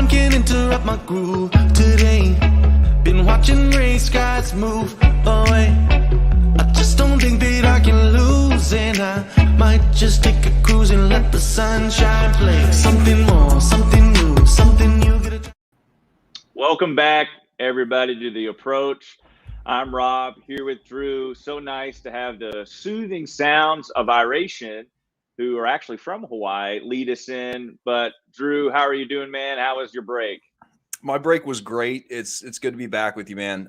one can interrupt my groove today. Been watching gray skies move away. I just don't think that I can lose, and I might just take a cruise and let the sunshine play. Something more, something new, something you get a... Welcome back, everybody, to The Approach. I'm Rob, here with Drew. So nice to have the soothing sounds of Iration, who are actually from Hawaii, lead us in. But Drew, how are you doing, man? How was your break? My break was great. It's good to be back with you, man.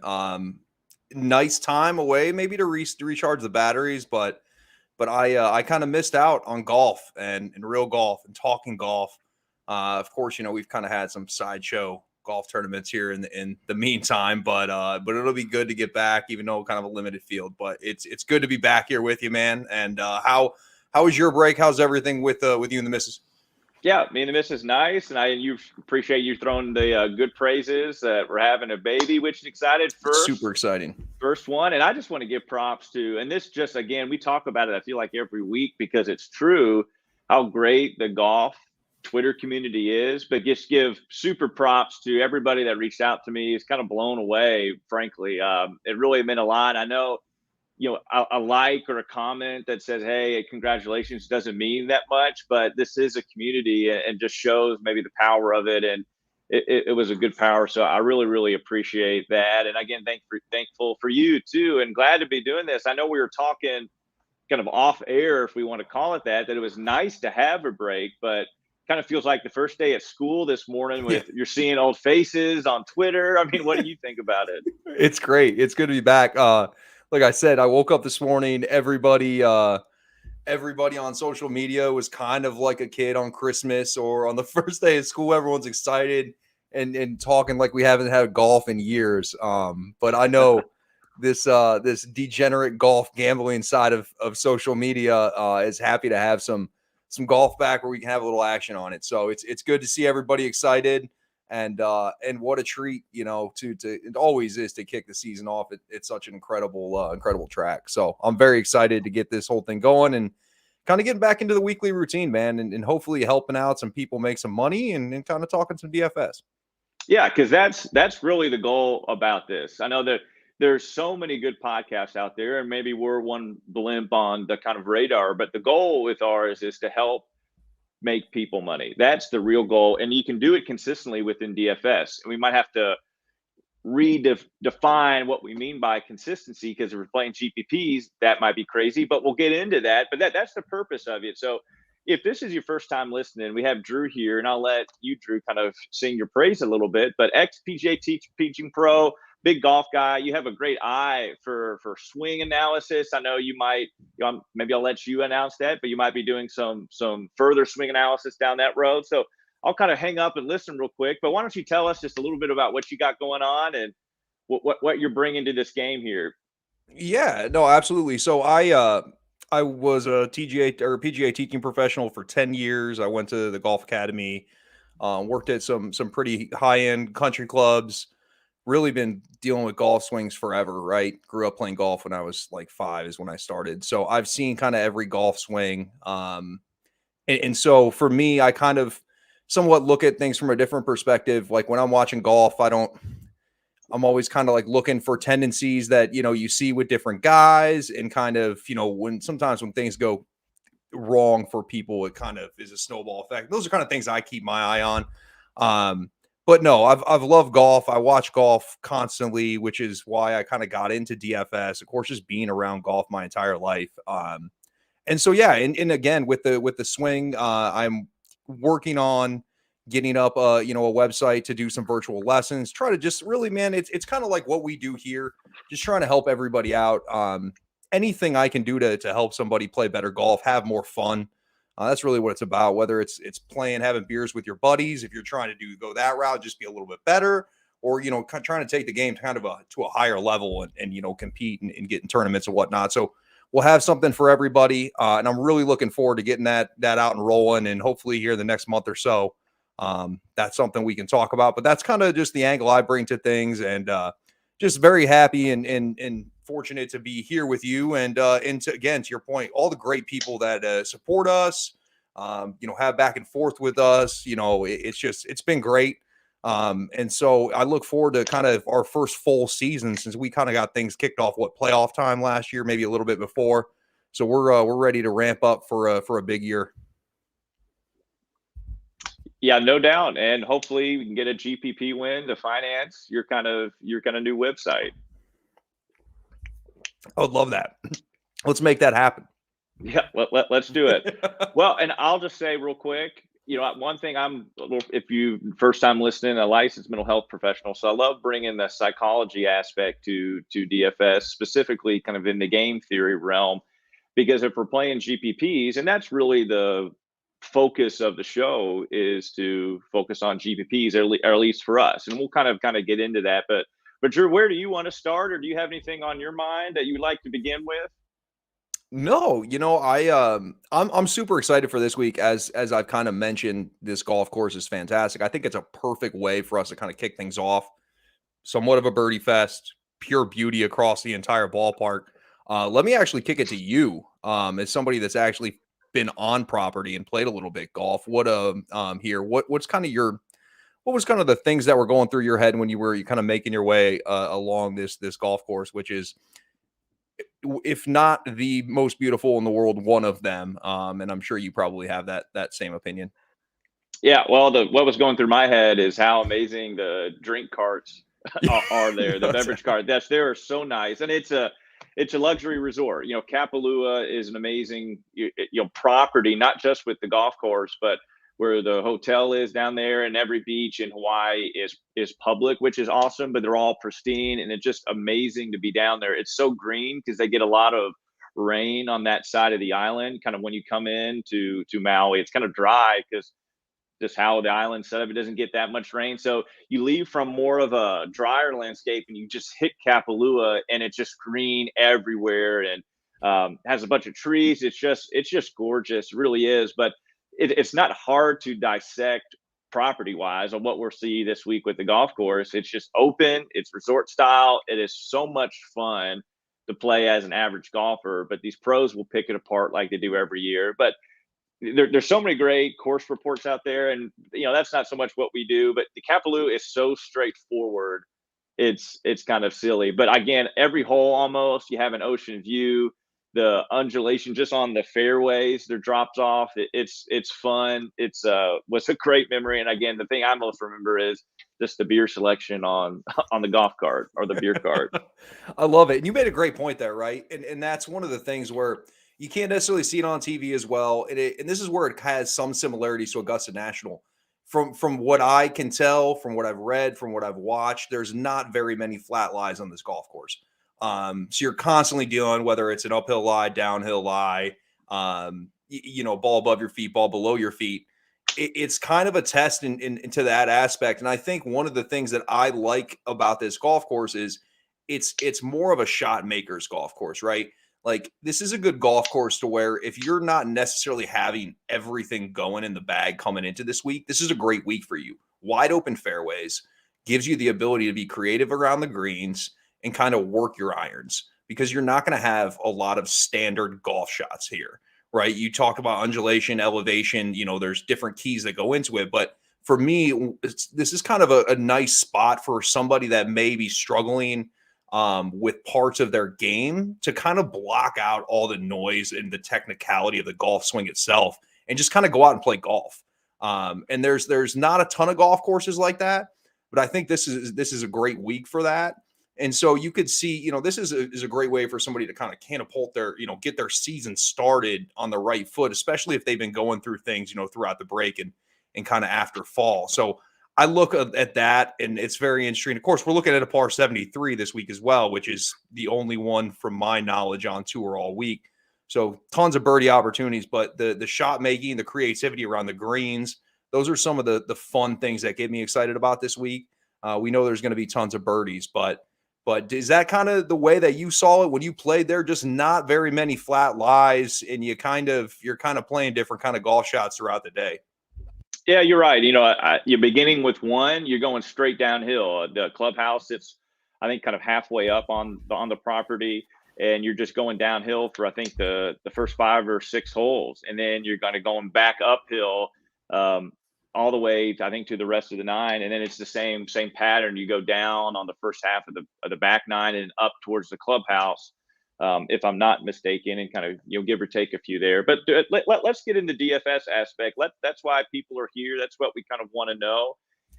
Nice time away, maybe to recharge the batteries, but I kind of missed out on golf and real golf and talking golf. Of course, we've kind of had some sideshow golf tournaments here in the meantime, but it'll be good to get back, even though kind of a limited field. But it's good to be back here with you, man. And how was your break? How's everything with you and the missus? Yeah, me and the missus nice, and you appreciate you throwing the good praises that we're having a baby, which is excited first. Super exciting. First one, and I just want to give props to, and this just, again, we talk about it, I feel like every week because it's true, how great the golf Twitter community is, but just give super props to everybody that reached out to me. It's kind of blown away, frankly. It really meant a lot. I know, a like or a comment that says, hey, congratulations, doesn't mean that much, but this is a community and just shows maybe the power of it. And it was a good power. So I really, really appreciate that. And again, thankful for you too, and glad to be doing this. I know we were talking kind of off air, if we want to call it that it was nice to have a break, but kind of feels like the first day at school this morning with you're seeing old faces on Twitter. I mean, what do you think about it? It's great. It's good to be back. Like I said, I woke up this morning, everybody on social media was kind of like a kid on Christmas or on the first day of school. Everyone's excited and talking like we haven't had golf in years. But I know this degenerate golf gambling side of social media is happy to have some golf back where we can have a little action on it. So it's good to see everybody excited. And what a treat, to it always is to kick the season off. It's such an incredible track. So I'm very excited to get this whole thing going and kind of getting back into the weekly routine, man, and hopefully helping out some people make some money and kind of talking some DFS. Yeah, because that's really the goal about this. I know that there's so many good podcasts out there, and maybe we're one blimp on the kind of radar, but the goal with ours is to help make people money. That's the real goal. And you can do it consistently within DFS. And we might have to redefine what we mean by consistency, because if we're playing GPPs, that might be crazy, but we'll get into that. But that's the purpose of it. So if this is your first time listening, we have Drew here, and I'll let you, Drew, kind of sing your praise a little bit. But ex-PGA teaching pro, big golf guy, you have a great eye for swing analysis. I know you might, maybe I'll let you announce that, but you might be doing some further swing analysis down that road. So I'll kind of hang up and listen real quick. But why don't you tell us just a little bit about what you got going on and what you're bringing to this game here? Yeah, no, absolutely. So I was a PGA teaching professional for 10 years. I went to the Golf Academy, worked at some pretty high-end country clubs, really been dealing with golf swings forever, right? Grew up playing golf when I was like 5 is when I started. So I've seen kind of every golf swing. And so for me, I kind of somewhat look at things from a different perspective. Like when I'm watching golf, I'm always kind of like looking for tendencies that, you see with different guys and kind of, when things go wrong for people, it kind of is a snowball effect. Those are kind of things I keep my eye on. But no, I've loved golf. I watch golf constantly, which is why I kind of got into DFS. Of course, just being around golf my entire life. And so, yeah. And again, with the swing, I'm working on getting up, a website to do some virtual lessons, try to just really, man, it's kind of like what we do here, just trying to help everybody out. Anything I can do to help somebody play better golf, have more fun. That's really what it's about, whether it's playing, having beers with your buddies. If you're trying to go that route, just be a little bit better, or, trying to take the game to kind of to a higher level and compete and get in tournaments and whatnot. So we'll have something for everybody. And I'm really looking forward to getting that out and rolling, and hopefully here the next month or so, that's something we can talk about. But that's kind of just the angle I bring to things, and just very happy and fortunate to be here with you. And to your point, all the great people that support us, have back and forth with us. It's been great. And so I look forward to kind of our first full season since we kind of got things kicked off playoff time last year, maybe a little bit before. So we're ready to ramp up for a big year. Yeah, no doubt, and hopefully we can get a GPP win to finance your kind of new website. I would love that. Let's make that happen. Yeah, let's do it. Well, and I'll just say real quick, one thing if you first time listening, a licensed mental health professional, so I love bringing the psychology aspect to DFS, specifically kind of in the game theory realm, because if we're playing GPPs, and that's really the focus of the show, is to focus on GPPs, or at least for us, and we'll kind of get into that. But Drew, where do you want to start, or do you have anything on your mind that you'd like to begin with? No, I'm super excited for this week. As I've kind of mentioned, this golf course is fantastic. I think it's a perfect way for us to kind of kick things off. Somewhat of a birdie fest, pure beauty across the entire ballpark. Let me actually kick it to you, as somebody that's actually been on property and played a little bit golf. What was kind of the things that were going through your head when you kind of making your way along this golf course, which is, if not the most beautiful in the world, one of them. And I'm sure you probably have that same opinion. Yeah, well, what was going through my head is how amazing the drink carts are there. The beverage cart they are so nice, and it's a luxury resort. Kapalua is an amazing property, not just with the golf course, but where the hotel is down there, and every beach in Hawaii is public, which is awesome, but they're all pristine, and it's just amazing to be down there. It's so green because they get a lot of rain on that side of the island. Kind of when you come in to Maui, it's kind of dry because just how the island's set up, it doesn't get that much rain. So you leave from more of a drier landscape and you just hit Kapalua, and it's just green everywhere, and has a bunch of trees. It's just gorgeous, it really is. But it's not hard to dissect property wise on what we'll see this week with the golf course. It's just open, it's resort style. It is so much fun to play as an average golfer, but these pros will pick it apart like they do every year. But there's so many great course reports out there, and that's not so much what we do, but the Kapalua is so straightforward. It's kind of silly, but again, every hole almost you have an ocean view. The undulation just on the fairways, there drops off. It's fun. Was a great memory. And again, the thing I most remember is just the beer selection on the golf cart or the beer cart. I love it. And you made a great point there, right? And that's one of the things where you can't necessarily see it on TV as well. And this is where it has some similarities to Augusta National. From what I can tell, from what I've read, from what I've watched, there's not very many flat lies on this golf course. So you're constantly dealing, whether it's an uphill lie, downhill lie, ball above your feet, ball below your feet. It's kind of a test into that aspect. And I think one of the things that I like about this golf course is it's more of a shot maker's golf course, right? Like, this is a good golf course to where if you're not necessarily having everything going in the bag coming into this week, this is a great week for you. Wide open fairways gives you the ability to be creative around the greens and kind of work your irons, because you're not going to have a lot of standard golf shots here, right? You talk about undulation, elevation, there's different keys that go into it. But for me, this is kind of a nice spot for somebody that may be struggling with parts of their game to kind of block out all the noise and the technicality of the golf swing itself and just kind of go out and play golf. And there's not a ton of golf courses like that, but I think this is a great week for that. And so you could see, this is a great way for somebody to kind of catapult their, get their season started on the right foot, especially if they've been going through things, throughout the break and kind of after fall. So I look at that, and it's very interesting. Of course, we're looking at a par 73 this week as well, which is the only one from my knowledge on tour all week. So tons of birdie opportunities, but the shot making, the creativity around the greens, those are some of the fun things that get me excited about this week. We know there's going to be tons of birdies, but is that kind of the way that you saw it when you played there? Just not very many flat lies, and you're kind of playing different kind of golf shots throughout the day. Yeah, you're right. You're beginning with one, you're going straight downhill. The clubhouse, it's, I think, kind of halfway up on the property, and you're just going downhill for, I think, the first 5 or 6 holes, and then you're going back uphill all the way, I think, to the rest of the 9, and then it's the same pattern. You go down on the first half of the back 9 and up towards the clubhouse, if I'm not mistaken, and kind of give or take a few there. But let's get into DFS aspect. That's why people are here. That's what we kind of want to know.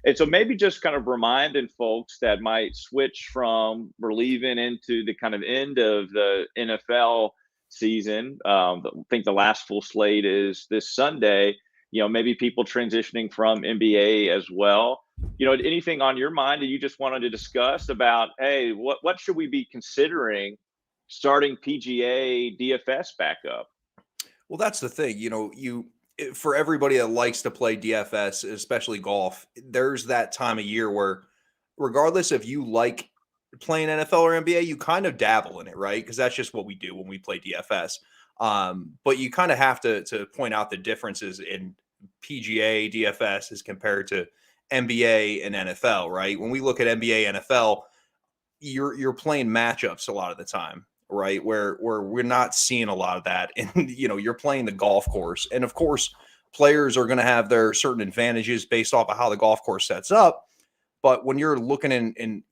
And so maybe just kind of reminding folks that might switch from we're leaving into the kind of end of the NFL season. I think the last full slate is this Sunday. Maybe people transitioning from NBA as well. Anything on your mind that you just wanted to discuss about, hey, what should we be considering starting PGA DFS back up? Well, that's the thing. For everybody that likes to play DFS, especially golf, there's that time of year where, regardless if you like playing NFL or NBA, you kind of dabble in it, right? Because that's just what we do when we play DFS. But you kind of have to point out the differences in PGA DFS as compared to NBA and NFL, right? When we look at NBA, NFL, you're playing matchups a lot of the time, right? Where we're not seeing a lot of that. And, you're playing the golf course. And of course, players are going to have their certain advantages based off of how the golf course sets up. But when you're looking and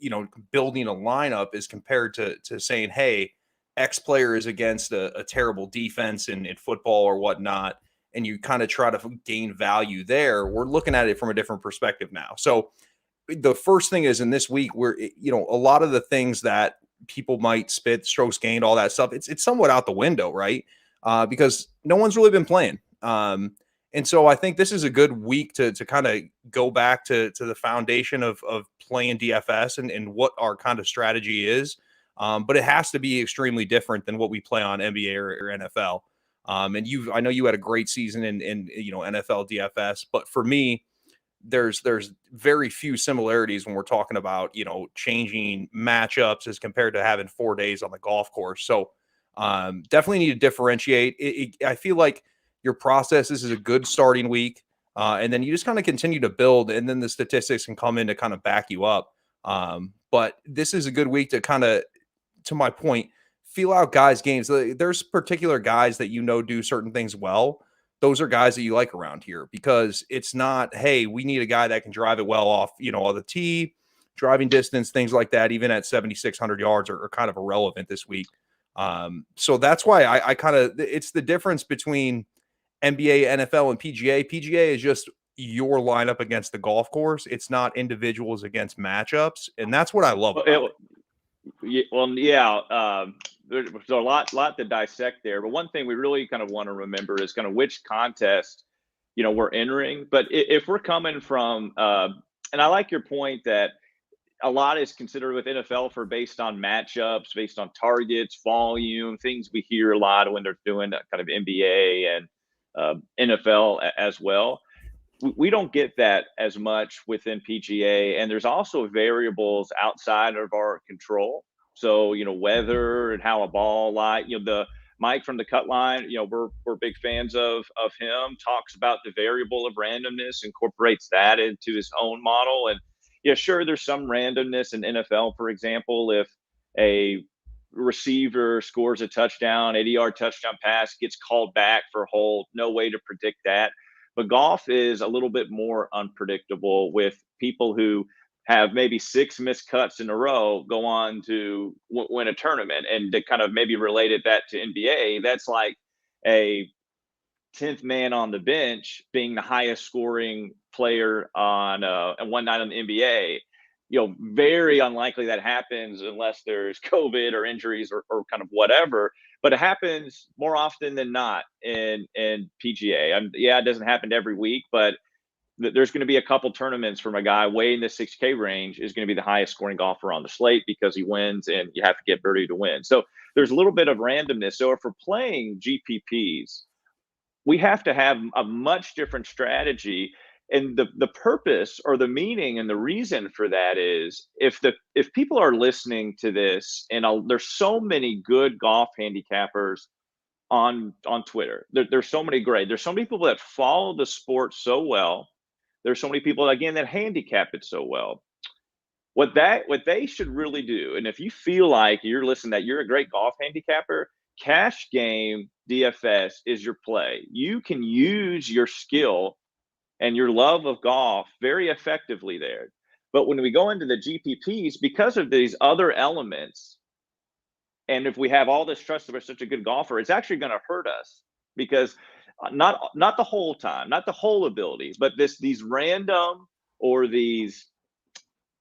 building a lineup as compared to saying, hey, X player is against a terrible defense in football or whatnot, and you kind of try to gain value there, we're looking at it from a different perspective now. So the first thing is, in this week, where a lot of the things that people might spit, strokes gained, all that stuff, it's somewhat out the window, right? Because no one's really been playing. And so I think this is a good week to kind of go back to the foundation of playing DFS and what our kind of strategy is. But it has to be extremely different than what we play on NBA or NFL. And I know you had a great season in NFL DFS, but for me, there's very few similarities when we're talking about changing matchups as compared to having 4 days on the golf course. So definitely need to differentiate. I feel like your process, this is a good starting week, and then you just kind of continue to build, and then the statistics can come in to kind of back you up. But this is a good week to kind of, to my point, feel out guys' games. There's particular guys that do certain things well. Those are guys that you like around here, because it's not, hey, we need a guy that can drive it well off, on the tee, driving distance, things like that, even at 7,600 yards are kind of irrelevant this week. So that's why I kind of, it's the difference between NBA, NFL, and PGA. PGA is just your lineup against the golf course. It's not individuals against matchups. And that's what I love about it. There's a lot to dissect there. But one thing we really kind of want to remember is kind of which contest, we're entering. But if we're coming from, and I like your point that a lot is considered with NFL for based on matchups, based on targets, volume, things we hear a lot when they're doing kind of NBA and NFL as well. We don't get that as much within PGA, and there's also variables outside of our control. So, weather and how a ball the Mike from the Cut Line, we're big fans of him, talks about the variable of randomness, incorporates that into his own model. And sure, there's some randomness in NFL, for example, if a receiver scores a touchdown, 80-yard touchdown pass, gets called back for a hold, no way to predict that. But golf is a little bit more unpredictable, with people who have maybe 6 missed cuts in a row go on to win a tournament. And to kind of maybe related that to NBA, that's like a 10th man on the bench being the highest scoring player on one night on the NBA. Very unlikely that happens unless there's COVID or injuries or kind of whatever. But it happens more often than not in PGA. It doesn't happen every week, but there's going to be a couple tournaments from a guy way in the 6K range is going to be the highest scoring golfer on the slate because he wins, and you have to get birdie to win. So there's a little bit of randomness. So if we're playing GPPs, we have to have a much different strategy. And the purpose or the meaning and the reason for that is if people are listening to this, and there's so many good golf handicappers on Twitter. There's so many great. There's so many people that follow the sport so well. There's so many people, again, that handicap it so well. What they should really do, and if you feel like you're listening, that you're a great golf handicapper, Cash Game DFS is your play. You can use your skill and your love of golf very effectively there. But when we go into the GPPs, because of these other elements, and if we have all this trust that we're such a good golfer, it's actually going to hurt us because not the whole time, not the whole abilities, but these random or these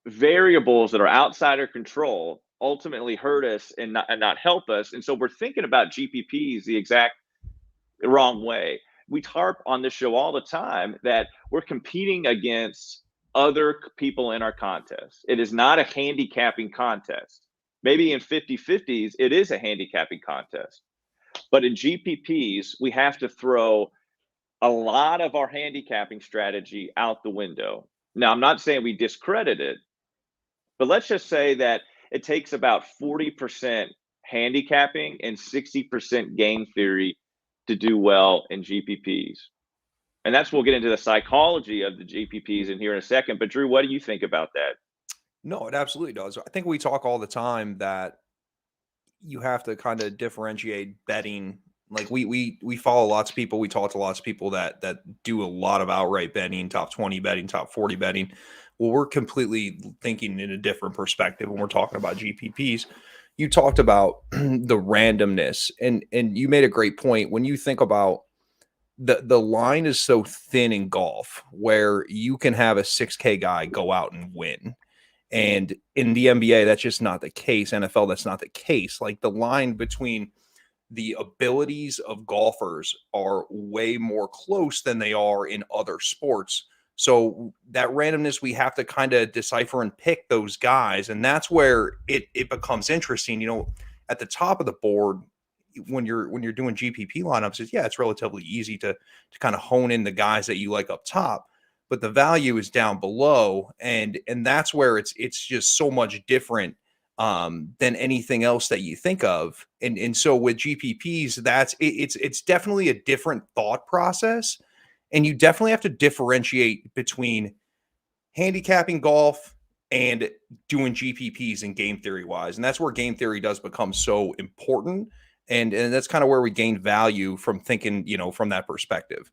variables that are outside our control ultimately hurt us and not help us. And so we're thinking about GPPs the exact wrong way. We harp on this show all the time that we're competing against other people in our contest. It is not a handicapping contest. Maybe in 50-50s, it is a handicapping contest. But in GPPs, we have to throw a lot of our handicapping strategy out the window. Now, I'm not saying we discredit it, but let's just say that it takes about 40% handicapping and 60% game theory to do well in GPPs. And we'll get into the psychology of the GPPs in here in a second. But Drew, what do you think about that? No, it absolutely does. I think we talk all the time that you have to kind of differentiate betting. Like we follow lots of people. We talk to lots of people that do a lot of outright betting, top 20 betting, top 40 betting. Well, we're completely thinking in a different perspective when we're talking about GPPs. You talked about the randomness, and you made a great point. When you think about the line is so thin in golf where you can have a 6K guy go out and win. And in the NBA, that's just not the case. NFL, that's not the case. Like the line between the abilities of golfers are way more close than they are in other sports. So that randomness, we have to kind of decipher and pick those guys. And that's where it becomes interesting. You know, at the top of the board, when you're doing GPP lineups, it's relatively easy to kind of hone in the guys that you like up top, but the value is down below, and that's where it's just so much different than anything else that you think of. And so with GPPs, it's definitely a different thought process, and you definitely have to differentiate between handicapping golf and doing GPPs and game theory wise. And that's where game theory does become so important. And that's kind of where we gain value from thinking, from that perspective.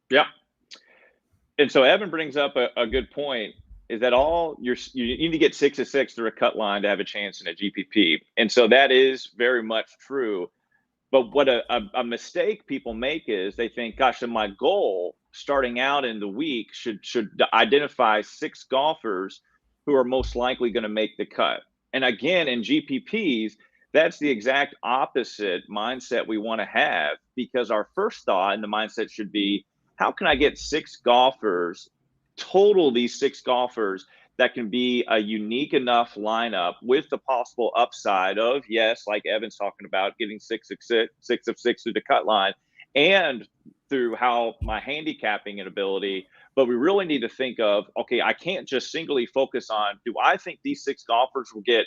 Yeah. And so Evan brings up a good point, is that you need to get 6 of 6 through a cut line to have a chance in a GPP. And so that is very much true. But what a mistake people make is they think, gosh, and my goal starting out in the week should identify 6 golfers who are most likely going to make the cut. And again, in GPPs, that's the exact opposite mindset we want to have, because our first thought in the mindset should be, how can I get 6 golfers, total these 6 golfers that can be a unique enough lineup with the possible upside of, yes, like Evan's talking about, getting 6 of 6 through the cut line and through how my handicapping and ability. But we really need to think of, okay, I can't just singly focus on, do I think these 6 golfers will get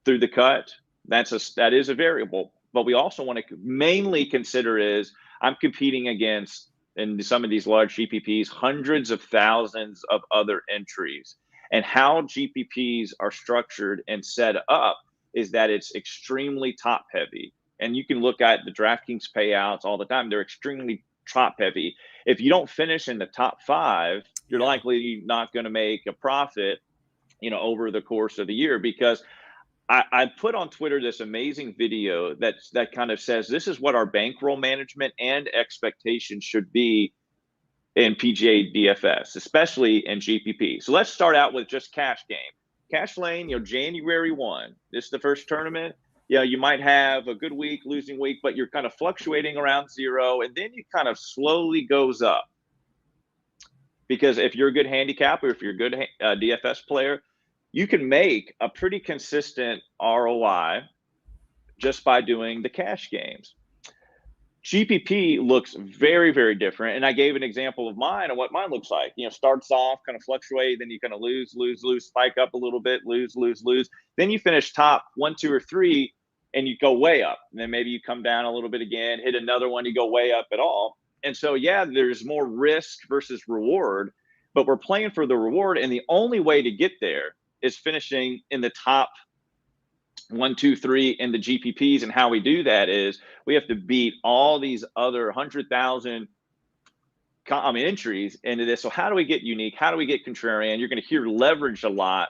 through the cut? That is a variable. But we also want to mainly consider is, I'm competing against, in some of these large GPPs, hundreds of thousands of other entries. And how GPPs are structured and set up is that it's extremely top heavy. And you can look at the DraftKings payouts all the time. They're extremely top heavy. If you don't finish in the top 5, you're likely not going to make a profit, over the course of the year. Because I put on Twitter this amazing video that kind of says, this is what our bankroll management and expectations should be in PGA DFS, especially in GPP. So let's start out with just cash game. Cash lane, January 1, this is the first tournament. You might have a good week, losing week, but you're kind of fluctuating around 0, and then you kind of slowly goes up. Because if you're a good handicapper, if you're a good DFS player, you can make a pretty consistent ROI just by doing the cash games. GPP looks very, very different. And I gave an example of mine and what mine looks like. Starts off kind of fluctuate, then you kind of lose, spike up a little bit, lose. Then you finish top 1, 2, or 3, and you go way up. And then maybe you come down a little bit again, hit another one, you go way up at all. And so, there's more risk versus reward, but we're playing for the reward. And the only way to get there is finishing in the top 1, 2, 3 in the GPPs. And how we do that is we have to beat all these other 100,000 entries into this. So how do we get unique? How do we get contrarian? You're going to hear leverage a lot,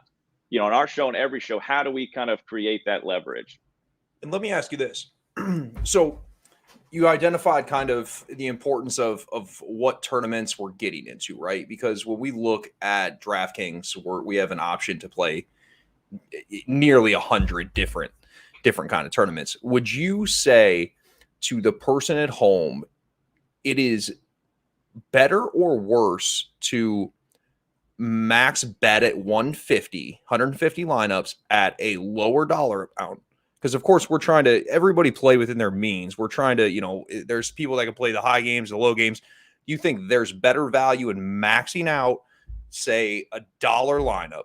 on our show and every show. How do we kind of create that leverage? And let me ask you this. So you identified kind of the importance of what tournaments we're getting into, right? Because when we look at DraftKings, we have an option to play nearly 100 different kind of tournaments. Would you say to the person at home, it is better or worse to max bet at 150 lineups at a lower dollar amount? Because of course everybody play within their means. We're trying to, there's people that can play the high games, the low games. You think there's better value in maxing out, say, $1 lineup,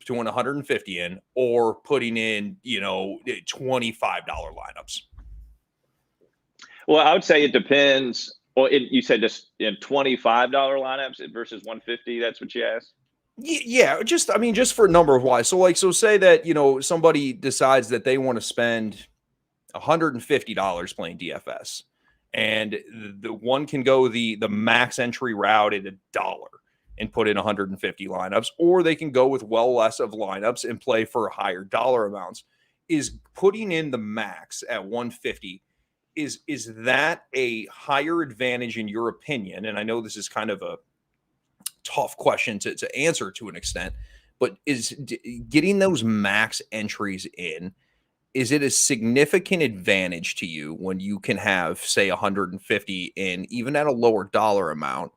doing 150 in, or putting in, $25 lineups? Well, I would say it depends. Well, you said just in $25 lineups versus 150. That's what you asked. Yeah, just for a number of whys. So say that, somebody decides that they want to spend $150 playing DFS, and the one can go the max entry route at $1 and put in 150 lineups, or they can go with well less of lineups and play for higher dollar amounts. Is putting in the max at 150, is that a higher advantage in your opinion? And I know this is kind of a tough question to answer to an extent, but is getting those max entries in, is it a significant advantage to you when you can have, say, 150 in, even at a lower dollar amount,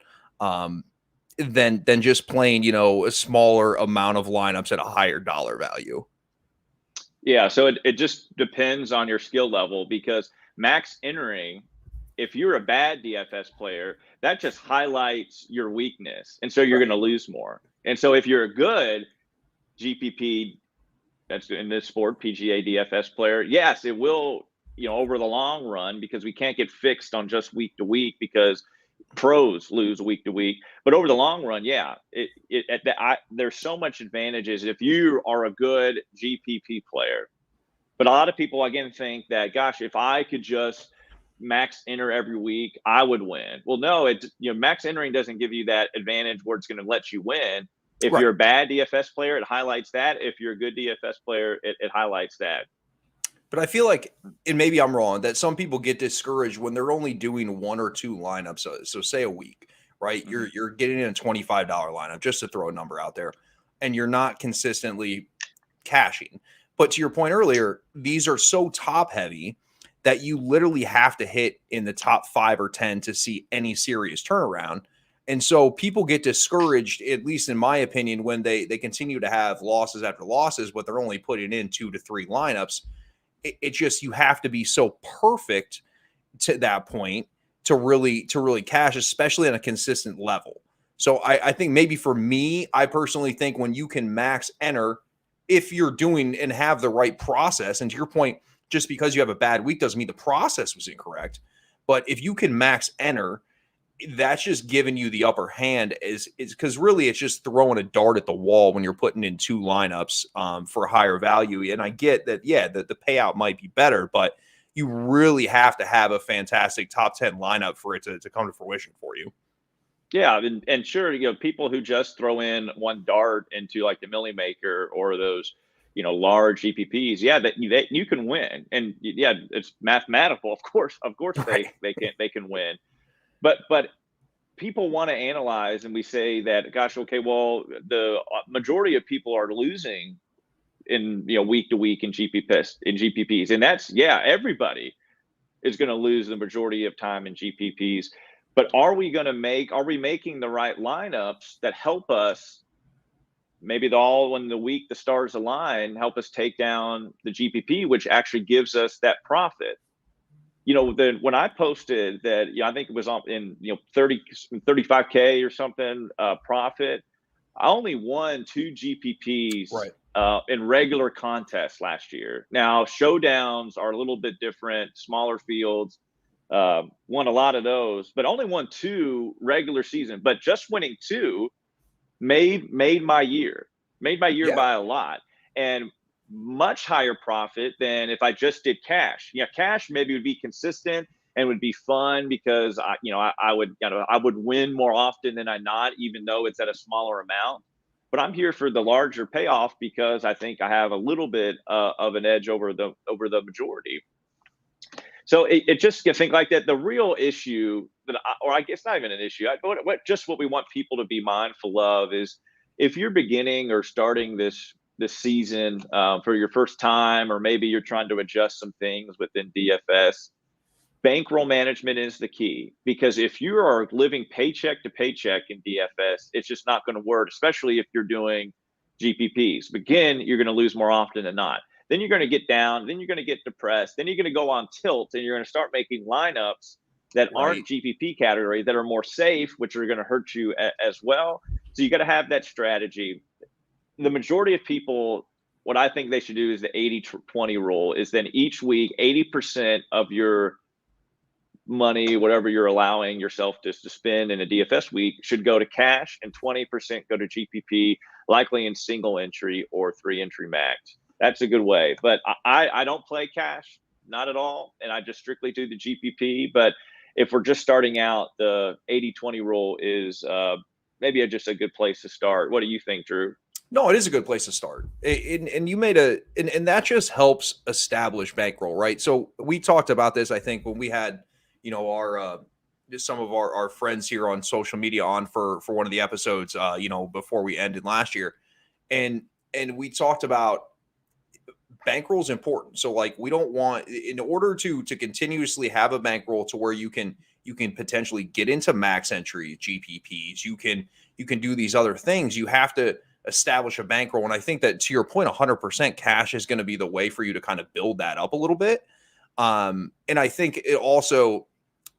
than just playing, a smaller amount of lineups at a higher dollar value? Yeah, so it just depends on your skill level, because max entering, if you're a bad DFS player, that just highlights your weakness. And so you're going to lose more. And so if you're a good GPP, that's in this sport, PGA DFS player, yes, it will, over the long run, because we can't get fixed on just week to week, because pros lose week to week. But over the long run, yeah, there's so much advantages if you are a good GPP player. But a lot of people, again, think that, gosh, if I could just max enter every week, I would win. Well, no, max entering doesn't give you that advantage where it's going to let you win. If you're a bad DFS player, it highlights that. If you're a good DFS player, it highlights that. But I feel like, and maybe I'm wrong, that some people get discouraged when they're only doing 1 or 2 lineups. So say a week, right? Mm-hmm. You're getting in a $25 lineup, just to throw a number out there, and you're not consistently cashing. But to your point earlier, these are so top heavy that you literally have to hit in the top 5 or 10 to see any serious turnaround. And so people get discouraged, at least in my opinion, when they continue to have losses after losses, but they're only putting in 2 to 3 lineups. It just, you have to be so perfect to that point to really cash, especially on a consistent level. So I think maybe for me, I personally think when you can max enter, if you're doing and have the right process, and to your point, just because you have a bad week doesn't mean the process was incorrect. But if you can max enter, that's just giving you the upper hand, is because really it's just throwing a dart at the wall when you're putting in 2 lineups for higher value. And I get that, yeah, the payout might be better, but you really have to have a fantastic top 10 lineup for it to come to fruition for you. Yeah, and sure, people who just throw in 1 dart into like the Millie Maker or those, large GPPs, yeah, that you can win, and yeah, it's mathematical. Of course, right. they can win, but people want to analyze, and we say that, gosh, okay, well, the majority of people are losing in week to week in GPPs, and that's, yeah, everybody is going to lose the majority of time in GPPs. But are we making the right lineups that help us, maybe when the week the stars align, help us take down the GPP, which actually gives us that profit? When I posted that, I think it was in 35K or something profit, I only won 2 GPPs in regular contests last year. Now, showdowns are a little bit different, smaller fields. Won a lot of those, but only won 2 regular season. But just winning 2 made my year by a lot. And much higher profit than if I just did cash. Yeah, cash maybe would be consistent and would be fun because I would I would win more often than I not, even though it's at a smaller amount. But I'm here for the larger payoff because I think I have a little bit of an edge over the majority. So it just, you think like that. The real issue or I guess not even an issue. What we want people to be mindful of is if you're beginning or starting this season for your first time, or maybe you're trying to adjust some things within DFS. Bankroll management is the key, because if you are living paycheck to paycheck in DFS, it's just not going to work, especially if you're doing GPPs. Again, you're going to lose more often than not. Then you're going to get down, then you're going to get depressed, then you're going to go on tilt, and you're going to start making lineups that aren't GPP category, that are more safe, which are going to hurt you as well. So you got to have that strategy. The majority of people, what I think they should do is the 80-20 rule, is then each week, 80% of your money, whatever you're allowing yourself to spend in a DFS week, should go to cash, and 20% go to GPP, likely in single entry or 3-entry max. That's a good way. But I don't play cash, not at all. And I just strictly do the GPP. But if we're just starting out, the 80-20 rule is maybe just a good place to start. What do you think, Drew? No, it is a good place to start. And you made and that just helps establish bankroll, right? So we talked about this, I think, when we had, our some of our friends here on social media on for one of the episodes, before we ended last year. And we talked about bankroll is important. So like, we don't want, in order to continuously have a bankroll to where you can potentially get into max entry GPPs, you can do these other things, you have to establish a bankroll. And I think that, to your point, 100% cash is going to be the way for you to kind of build that up a little bit. And I think it also,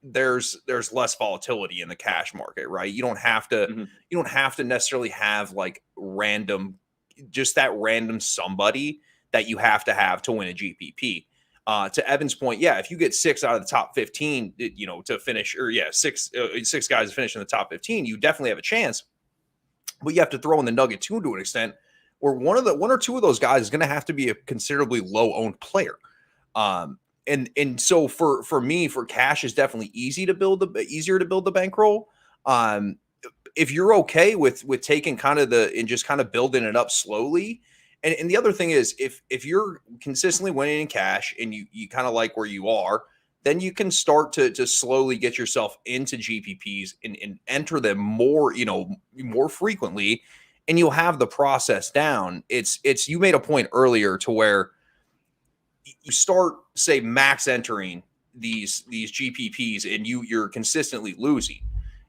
there's less volatility in the cash market, right? You don't have to necessarily have like just that random somebody that you have to win a GPP. To Evan's point, yeah, if you get 6 out of the top 15, to finish, or six guys to finish in the top 15, you definitely have a chance. But you have to throw in the nugget too, to an extent, where one or two of those guys is going to have to be a considerably low owned player. And so for me, for cash is definitely easier to build the bankroll. If you're okay with taking and just kind of building it up slowly. And the other thing is, if you're consistently winning in cash and you kind of like where you are, then you can start to slowly get yourself into GPPs and enter them more frequently, and you'll have the process down. It's you made a point earlier to where you start, say, max entering these GPPs and you're consistently losing.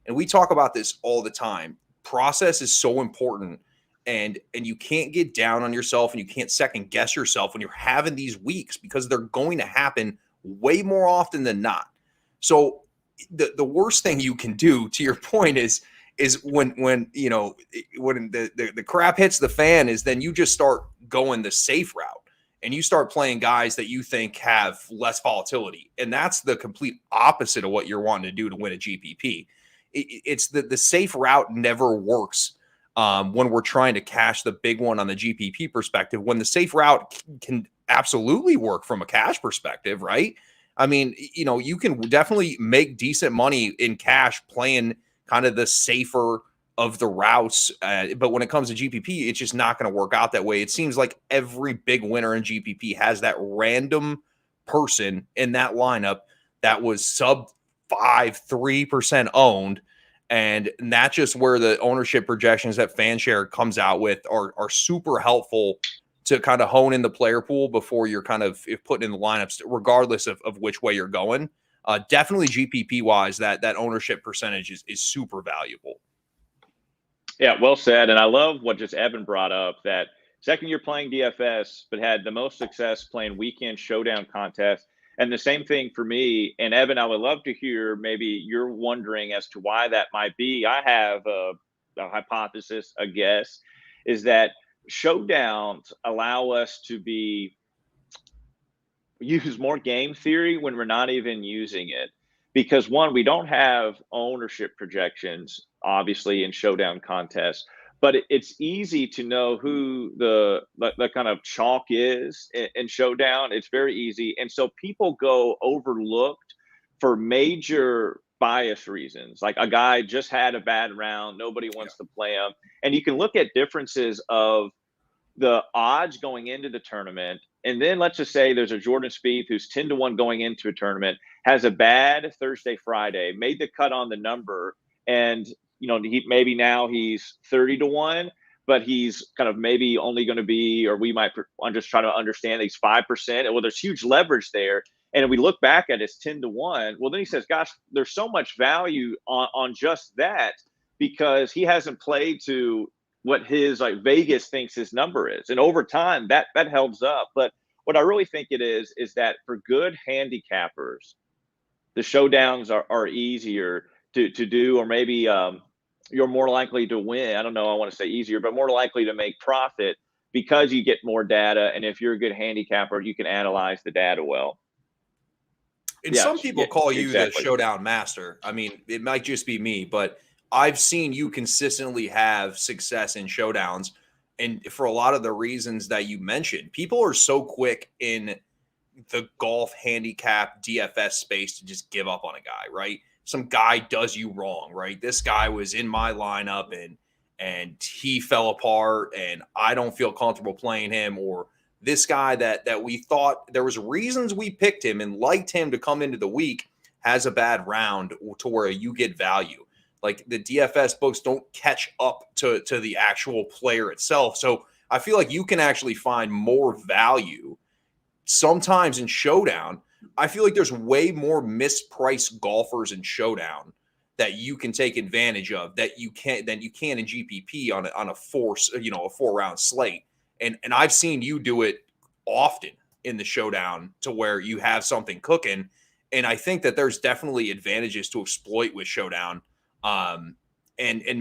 And we talk about this all the time. Process is so important, and you can't get down on yourself, and you can't second guess yourself when you're having these weeks, because they're going to happen way more often than not. So the worst thing you can do, to your point, is when the crap hits the fan, is then you just start going the safe route and you start playing guys that you think have less volatility. And that's the complete opposite of what you're wanting to do to win a GPP. It's the safe route never works when we're trying to cash the big one on the GPP perspective, when the safe route can absolutely work from a cash perspective, right? I mean, you can definitely make decent money in cash playing kind of the safer of the routes. But when it comes to GPP, it's just not going to work out that way. It seems like every big winner in GPP has that random person in that lineup that was sub 3% owned. And that's just where the ownership projections that Fanshare comes out with are super helpful to kind of hone in the player pool before you're kind of putting in the lineups, regardless of which way you're going. Definitely GPP wise, that ownership percentage is super valuable. Yeah, well said. And I love what just Evan brought up, that second year playing DFS, but had the most success playing weekend showdown contests. And the same thing for me. And Evan, I would love to hear, maybe you're wondering as to why that might be. I have a hypothesis, a guess, is that showdowns allow us to use more game theory when we're not even using it. Because one, we don't have ownership projections, obviously, in showdown contests. but it's easy to know who the kind of chalk is in Showdown. It's very easy, and so people go overlooked for major bias reasons. Like a guy just had a bad round, nobody wants to play him, and you can look at differences of the odds going into the tournament. And then let's just say there's a Jordan Spieth who's 10-1 going into a tournament, has a bad Thursday, Friday, made the cut on the number. And, maybe now he's 30-1, but he's kind of maybe only going to be, or I'm just trying to understand, he's 5%. Well, there's huge leverage there. And if we look back at his 10-1, well, then he says, gosh, there's so much value on just that, because he hasn't played to what his Vegas thinks his number is. And over time that helps up. But what I really think it is that for good handicappers, the showdowns are easier to do, or maybe you're more likely to win. I don't know, I want to say easier, but more likely to make profit because you get more data. And if you're a good handicapper, you can analyze the data well. And some people call you the showdown master. I mean, it might just be me, but I've seen you consistently have success in showdowns. And for a lot of the reasons that you mentioned, people are so quick in the golf handicap DFS space to just give up on a guy, right? Some guy does you wrong, right? This guy was in my lineup and he fell apart and I don't feel comfortable playing him. Or this guy that we thought there was reasons we picked him and liked him to come into the week has a bad round to where you get value. Like the DFS books don't catch up to the actual player itself. So I feel like you can actually find more value sometimes in Showdown. I feel like there's way more mispriced golfers in Showdown that you can take advantage of than you can in GPP on a 4-round slate. And I've seen you do it often in the Showdown to where you have something cooking. And I think that there's definitely advantages to exploit with Showdown. And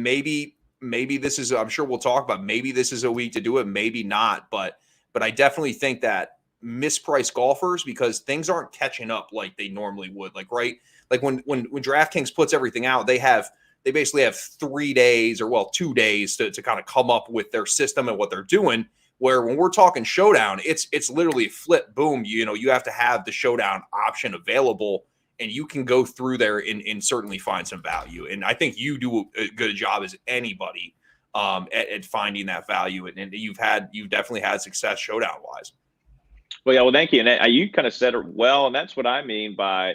maybe this is, I'm sure we'll talk about, maybe this is a week to do it, maybe not, but I definitely think that mispriced golfers, because things aren't catching up like they normally would. Like, right. Like when DraftKings puts everything out, they basically have 3 days or 2 days to kind of come up with their system and what they're doing. Where when we're talking Showdown, it's literally flip, boom. You have to have the Showdown option available, and you can go through there and certainly find some value. And I think you do a good job as anybody at finding that value. And you've definitely had success Showdown wise. Well, yeah, well, thank you. And you kind of said it well, and that's what I mean by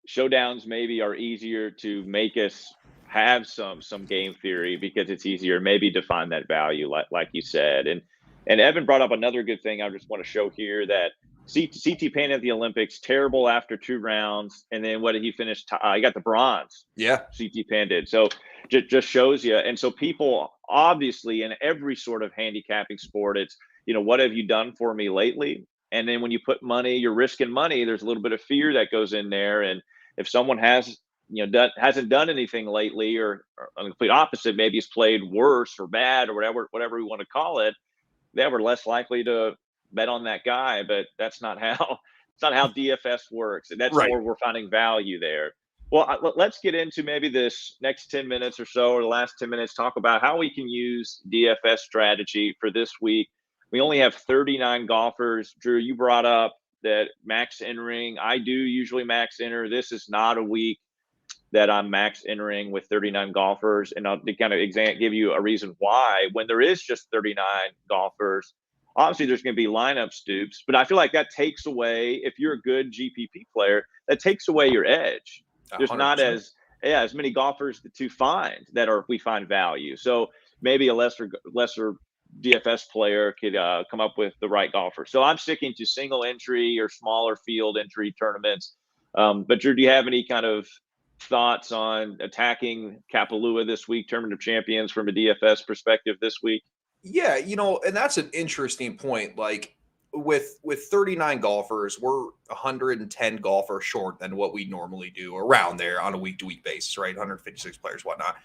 Showdowns maybe are easier to make us have some game theory, because it's easier maybe to find that value, like you said. And Evan brought up another good thing I just want to show here, that CT Payne at the Olympics, terrible after 2 rounds. And then what did he finish? He got the bronze. Yeah. CT Payne did. So just shows you. And so people, obviously, in every sort of handicapping sport, it's, what have you done for me lately? And then when you put money, you're risking money. There's a little bit of fear that goes in there. And if someone hasn't done anything lately, or on the complete opposite, maybe he's played worse or bad or whatever we want to call it, they were less likely to bet on that guy. But that's not how DFS works. And that's right. Where we're finding value there. Well, let's get into maybe this next 10 minutes or so, or the last 10 minutes, talk about how we can use DFS strategy for this week. We only have 39 golfers. Drew, you brought up that max entering. I do usually max enter. This is not a week that I'm max entering with 39 golfers. And I'll kind of give you a reason why. When there is just 39 golfers, obviously there's going to be lineup stoops, but I feel like that takes away, if you're a good GPP player, that takes away your edge. There's 100%. Not as many golfers to find we find value. So maybe a lesser DFS player could come up with the right golfer. So I'm sticking to single entry or smaller field entry tournaments. But Drew, do you have any kind of thoughts on attacking Kapalua this week, Tournament of Champions, from a DFS perspective this week? Yeah, and that's an interesting point. Like with 39 golfers, we're 110 golfers short than what we normally do, around there on a week-to-week basis, right? 156 players, whatnot.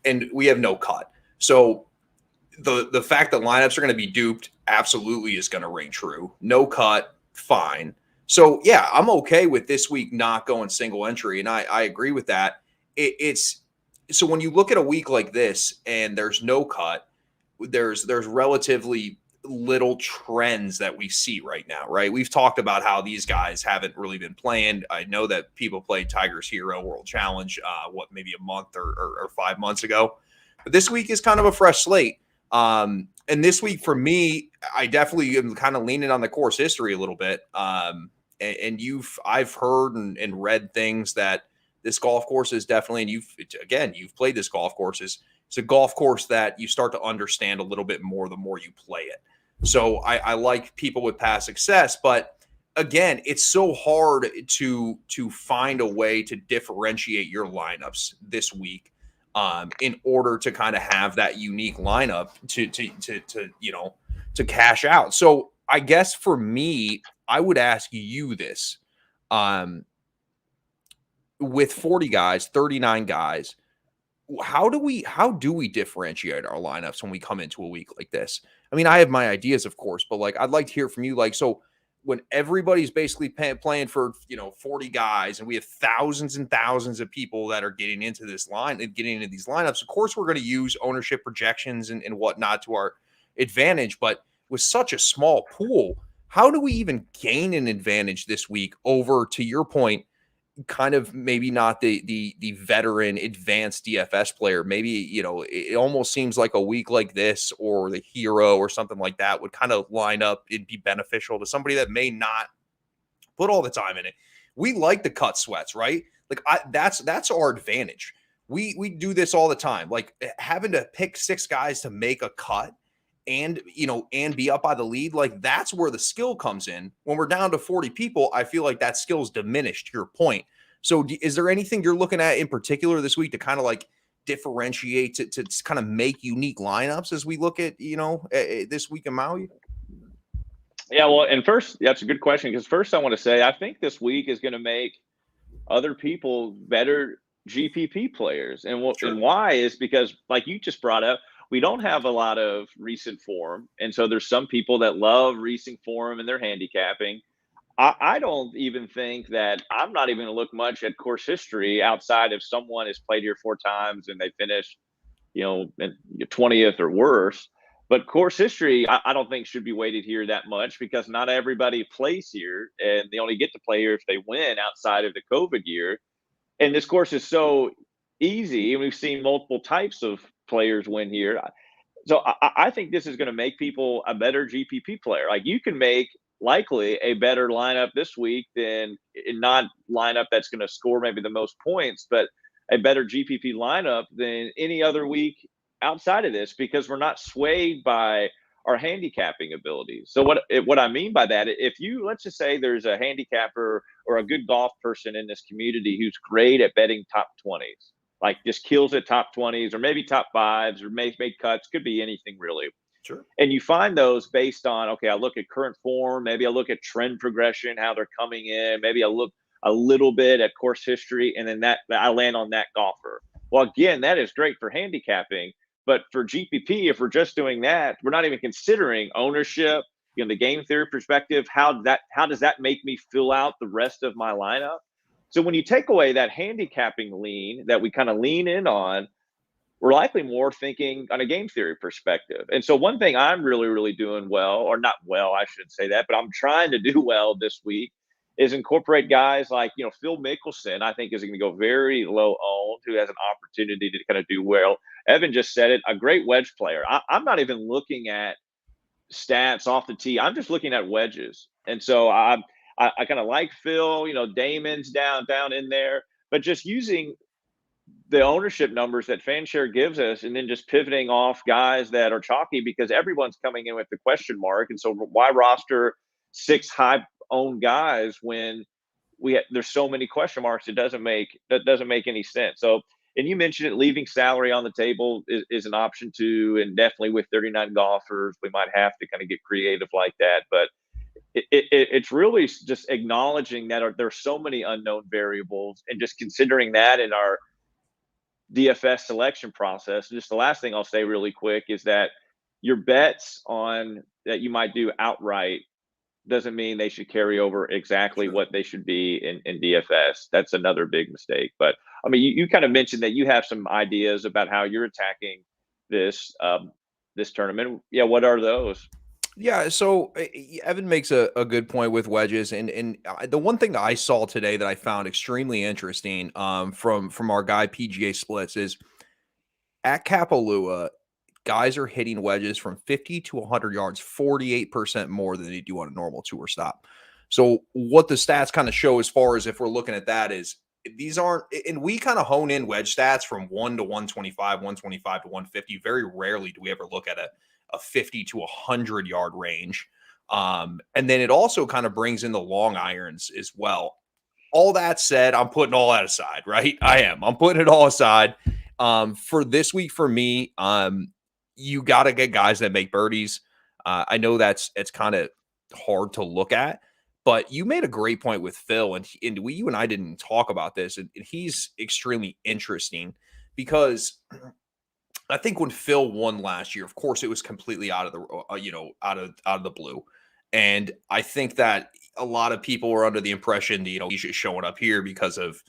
And we have no cut. So the fact that lineups are going to be duped absolutely is going to ring true. No cut, fine. So, yeah, I'm okay with this week not going single entry, and I agree with that. So when you look at a week like this and there's no cut, there's relatively little trends that we see right now, right? We've talked about how these guys haven't really been playing. I know that people played Tigers Hero World Challenge, maybe a month or 5 months ago. But this week is kind of a fresh slate. And this week for me, I definitely am kind of leaning on the course history a little bit. And I've heard and read things that this golf course is definitely, and you've played this golf course, it's a golf course that you start to understand a little bit more the more you play it. So I like people with past success, but again, it's so hard to find a way to differentiate your lineups this week, in order to kind of have that unique lineup to cash out. So I guess for me, I would ask you this, with 40 guys, 39 guys, how do we differentiate our lineups when we come into a week like this? I mean, I have my ideas, of course, but like, I'd like to hear from you. Like, so when everybody's basically playing for, 40 guys, and we have thousands and thousands of people that are getting into this line and getting into these lineups, of course, we're going to use ownership projections and whatnot to our advantage. But with such a small pool, how do we even gain an advantage this week over, to your point, kind of maybe not the veteran advanced DFS player? Maybe, it almost seems like a week like this or the Hero or something like that would kind of line up and be beneficial to somebody that may not put all the time in it. We like the cut sweats, right? Like that's our advantage. We do this all the time. Like having to pick 6 guys to make a cut and be up by the lead, like that's where the skill comes in. When we're down to 40 people, I feel like that skill's diminished, to your point. So is there anything you're looking at in particular this week to kind of like differentiate, to kind of make unique lineups as we look at, this week in Maui? Yeah, well, and first, that's a good question, because first I want to say I think this week is going to make other people better GPP players. And Sure. and why is because, like you just brought up, we don't have a lot of recent form. And so there's some people that love recent form in their handicapping. I don't even think that I'm not even going to look much at course history outside if someone has played here 4 times and they finished, in 20th or worse. But course history, I don't think should be weighted here that much, because not everybody plays here, and they only get to play here if they win outside of the COVID year. And this course is so easy, and we've seen multiple types of players win here. So I think this is going to make people a better GPP player. Like, you can make likely a better lineup this week than not lineup that's going to score maybe the most points, but a better GPP lineup than any other week outside of this, because we're not swayed by our handicapping abilities. So what I mean by that, if let's just say there's a handicapper or a good golf person in this community who's great at betting top 20s, like just kills at top 20s or maybe top 5s or make cuts, could be anything really. Sure. And you find those based on, okay, I look at current form, maybe I look at trend progression, how they're coming in, maybe I look a little bit at course history, and then that I land on that golfer. Well, again, that is great for handicapping, but for GPP, if we're just doing that, we're not even considering ownership, the game theory perspective. How does that make me fill out the rest of my lineup? So when you take away that handicapping lean that we kind of lean in on, we're likely more thinking on a game theory perspective. And so one thing I'm really, really doing well, or not well, I should say that, but I'm trying to do well this week, is incorporate guys like, Phil Mickelson. I think is going to go very low owned, who has an opportunity to kind of do well. Evan just said it, a great wedge player. I'm not even looking at stats off the tee. I'm just looking at wedges. And so I kind of like Phil, Damon's down in there, but just using the ownership numbers that Fanshare gives us, and then just pivoting off guys that are chalky, because everyone's coming in with the question mark. And so why roster 6 high owned guys when there's so many question marks? That doesn't make any sense. So, and you mentioned it, leaving salary on the table is an option too. And definitely with 39 golfers, we might have to kind of get creative like that. But it's really just acknowledging that there's so many unknown variables, and just considering that in our DFS selection process. And just the last thing I'll say really quick is that your bets on that you might do outright doesn't mean they should carry over exactly what they should be in DFS. That's another big mistake. But I mean, you kind of mentioned that you have some ideas about how you're attacking this. this tournament. Yeah, what are those? Yeah, so Evan makes a good point with wedges, and the one thing I saw today that I found extremely interesting, from our guy PGA Splits is at Kapalua, guys are hitting wedges from 50 to 100 yards, 48% more than they do on a normal tour stop. So what the stats kind of show, as far as if we're looking at that, is these aren't, and we kind of hone in wedge stats from 1 to 125, 125 to 150. Very rarely do we ever look at a 50 to 100 yard range. And then it also kind of brings in the long irons as well. All that said, I'm putting all that aside, right? I'm putting it all aside. For this week, for me, you got to get guys that make birdies. I know it's kind of hard to look at, but you made a great point with Phil, and you and I didn't talk about this, and he's extremely interesting because I think when Phil won last year, of course, it was completely out of the out of the blue, and I think that a lot of people were under the impression that he's just showing up here because of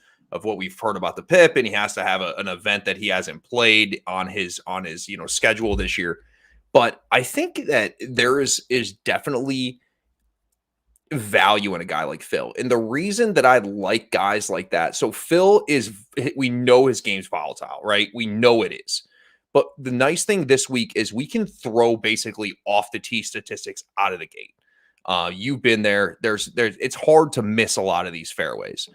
what we've heard about the PIP, and he has to have an event that he hasn't played on his schedule this year. But I think that there is definitely value in a guy like Phil. And the reason that I like guys like that, so Phil we know his game's volatile, right? We know it is. But the nice thing this week is we can throw basically off the tee statistics out of the gate. You've been there. It's hard to miss a lot of these fairways.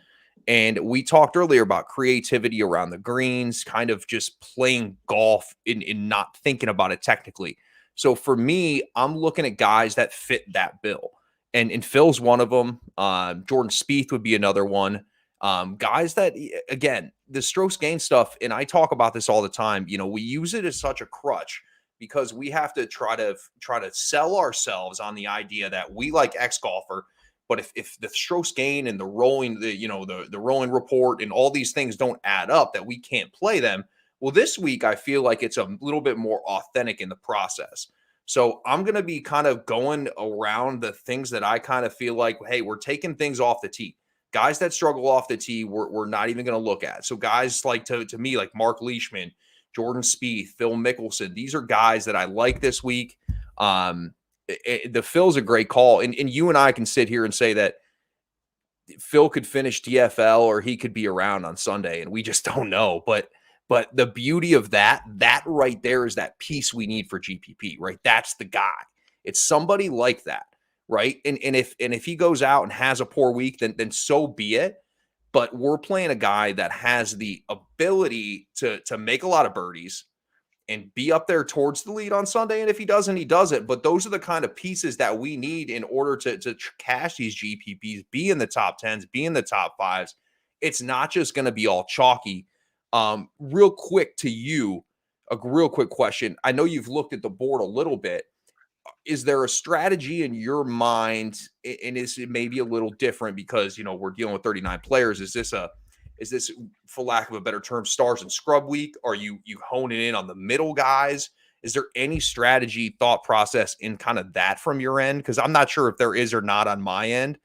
And we talked earlier about creativity around the greens, kind of just playing golf in not thinking about it technically. So for me, I'm looking at guys that fit that bill. And Phil's one of them. Jordan Spieth would be another one. Guys that, again, the strokes gain stuff, and I talk about this all the time. We use it as such a crutch because we have to try to sell ourselves on the idea that we like X golfer. But if the strokes gain and the rolling, the rolling report and all these things don't add up, that we can't play them. Well, this week, I feel like it's a little bit more authentic in the process. So I'm going to be kind of going around the things that I kind of feel like, hey, we're taking things off the tee. Guys that struggle off the tee, we're not even going to look at. So guys like, to me, like Mark Leishman, Jordan Spieth, Phil Mickelson, these are guys that I like this week. The Phil's a great call. And you and I can sit here and say that Phil could finish DFL or he could be around on Sunday, and we just don't know. But the beauty of that right there is that piece we need for GPP, right? That's the guy. It's somebody like that, right? And if he goes out and has a poor week, then so be it. But we're playing a guy that has the ability to make a lot of birdies and be up there towards the lead on Sunday. And if he doesn't, he doesn't. But those are the kind of pieces that we need in order to cash these GPPs, be in the top 10s, be in the top 5s. It's not just going to be all chalky. Real quick to you, a real quick question. I know you've looked at the board a little bit. Is there a strategy in your mind, and is it maybe a little different because, we're dealing with 39 players? Is this, for lack of a better term, stars and scrub week? Are you honing in on the middle guys? Is there any strategy, thought process in kind of that from your end? Because I'm not sure if there is or not on my end.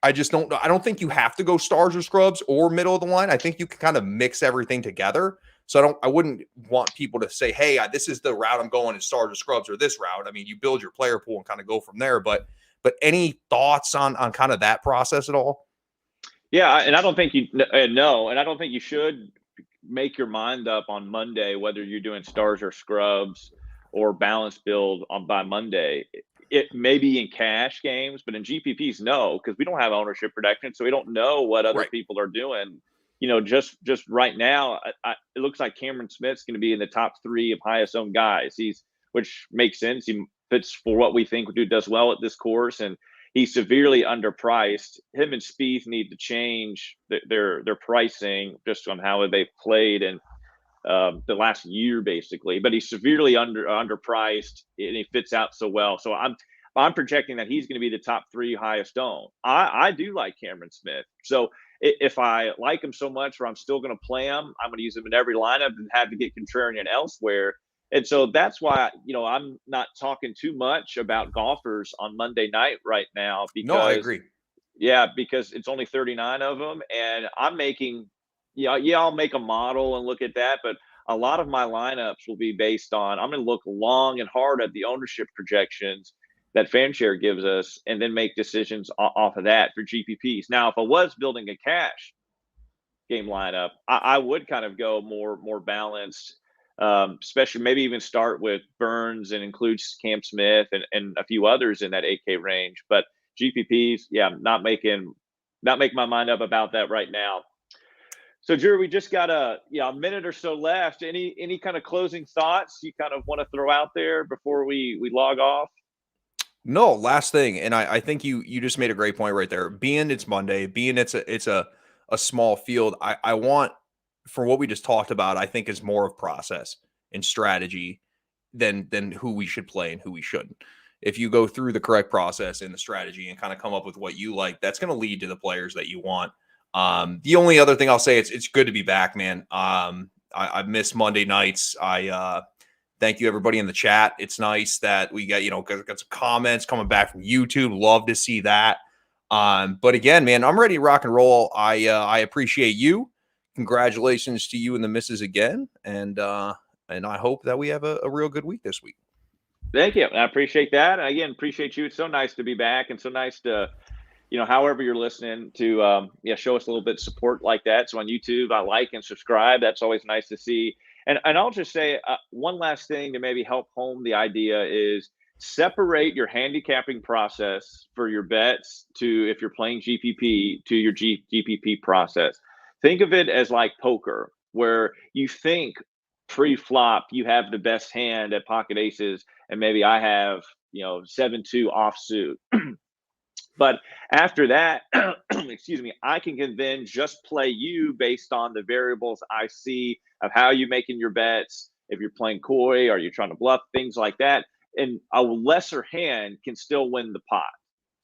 I just don't know. I don't think you have to go stars or scrubs or middle of the line. I think you can kind of mix everything together. So I wouldn't want people to say, hey, this is the route I'm going in stars or scrubs or this route. I mean, you build your player pool and kind of go from there. But any thoughts on kind of that process at all? Yeah, and I don't think and I don't think you should make your mind up on Monday whether you're doing stars or scrubs or balance build by Monday. It may be in cash games, but in GPPs, no, because we don't have ownership protection, so we don't know what other people are doing. Just right now, it looks like Cameron Smith's going to be in the top 3 of highest owned guys. Which makes sense. He fits for what we think does well at this course, and he's severely underpriced. Him and Spieth need to change their pricing just on how they've played and the last year, basically. But he's severely underpriced, and he fits out so well. So I'm projecting that he's going to be the top 3 highest owned. I do like Cameron Smith. So if I like him so much where I'm still going to play him, I'm going to use him in every lineup and have to get contrarian elsewhere. And so that's why, I'm not talking too much about golfers on Monday night right now. Because, no, I agree. Yeah, because it's only 39 of them. And I'm making, I'll make a model and look at that. But a lot of my lineups will be based on, I'm going to look long and hard at the ownership projections that FanShare gives us and then make decisions off of that for GPPs. Now, if I was building a cash game lineup, I would kind of go more balanced, especially maybe even start with Burns and include Cam Smith and a few others in that 8K range. But GPPs, yeah, not making my mind up about that right now. So, Drew, we just got a minute or so left. Any kind of closing thoughts you kind of want to throw out there before we log off? No, last thing, and I think you just made a great point right there. Being it's Monday, being it's a small field, I want, for what we just talked about, I think is more of process and strategy than who we should play and who we shouldn't. If you go through the correct process and the strategy and kind of come up with what you like, that's going to lead to the players that you want. The only other thing I'll say, it's good to be back, man. I miss Monday nights. Thank you, everybody in the chat. It's nice that we got some comments coming back from YouTube. Love to see that. But again, man, I'm ready to rock and roll. I appreciate you. Congratulations to you and the missus again. And I hope that we have a real good week this week. Thank you. I appreciate that. Again, appreciate you. It's so nice to be back and so nice to, however you're listening to, show us a little bit of support like that. So on YouTube, I like and subscribe. That's always nice to see. And I'll just say one last thing to maybe help home the idea is separate your handicapping process for your bets to, if you're playing GPP, to your GPP process. Think of it as like poker, where you think pre-flop you have the best hand at pocket aces, and maybe I have 7-2 offsuit. But after that, excuse me, I can then just play you based on the variables I see of how you're making your bets. If you're playing coy, or you're trying to bluff, things like that. And a lesser hand can still win the pot.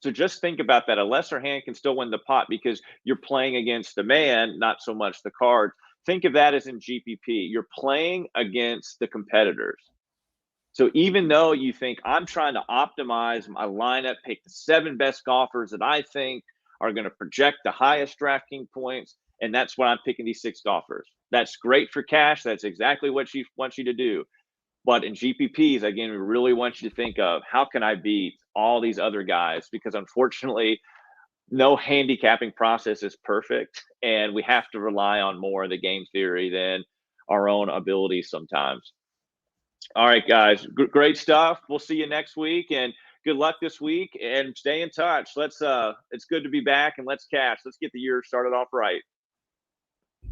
So just think about that. A lesser hand can still win the pot because you're playing against the man, not so much the card. Think of that as in GPP. You're playing against the competitors. So even though you think I'm trying to optimize my lineup, pick the 7 best golfers that I think are going to project the highest DraftKings points, and that's why I'm picking these 6 golfers. That's great for cash. That's exactly what she wants you to do. But in GPPs, again, we really want you to think of, how can I beat all these other guys? Because unfortunately, no handicapping process is perfect, and we have to rely on more of the game theory than our own abilities sometimes. All right, guys, great stuff. We'll see you next week, and good luck this week, and stay in touch. It's good to be back, and let's cash. Let's get the year started off right.